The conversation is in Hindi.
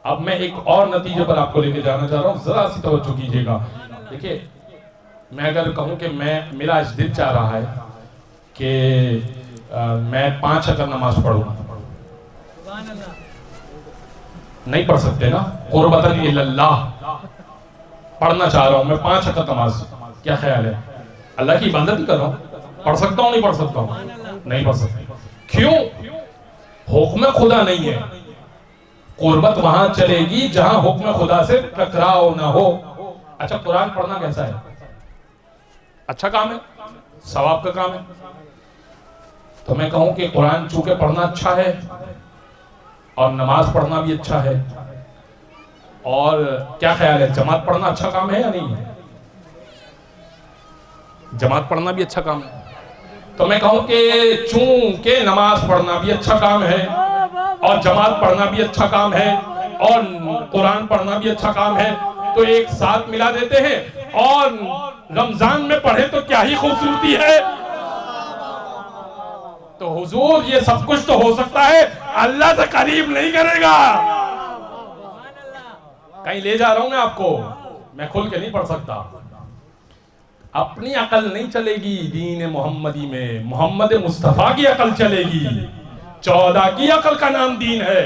अब मैं एक और नतीजे पर आपको लेके जाना चाह रहा हूँ, जरा सी तवज्जो कीजिएगा। देखिए, मैं अगर कहूँ कि मेरा आज दिल चाह रहा है कि मैं 5 वक्त नमाज पढ़ूँ, नहीं पढ़ सकते ना, कुर्बतन इल्लल्लाह पढ़ना चाह रहा हूँ मैं 5 वक्त नमाज। क्या ख्याल है? अल्लाह की इबादत ही कर रहा हूँ, पढ़ सकता हूँ नहीं पढ़ सकता हूँ? नहीं पढ़ सकता। क्यों? हुक्म खुदा नहीं है। कुर्बत वहां चलेगी जहां हुक्म खुदा से टकराव ना हो। अच्छा, कुरान पढ़ना कैसा है? अच्छा काम है, सवाब का काम है। तो मैं कहूं कि कुरान चूंकि पढ़ना अच्छा है और नमाज पढ़ना भी अच्छा है, और क्या ख्याल है, जमात पढ़ना अच्छा काम है या नहीं है? जमात पढ़ना भी अच्छा काम है। तो मैं कहूं कि चूंकि नमाज पढ़ना भी अच्छा काम है और जमात पढ़ना भी अच्छा काम है और कुरान पढ़ना भी अच्छा काम है, तो एक साथ मिला देते हैं और रमजान में पढ़े तो क्या ही खूबसूरती है। तो हुजूर, ये सब कुछ तो हो सकता है, अल्लाह से करीब नहीं करेगा। कहीं ले जा रहा हूं मैं आपको, मैं खुल के नहीं पढ़ सकता। अपनी अकल नहीं चलेगी दीन मोहम्मदी में, मोहम्मद मुस्तफा की अकल चलेगी। 14 की अकल का नाम दीन है।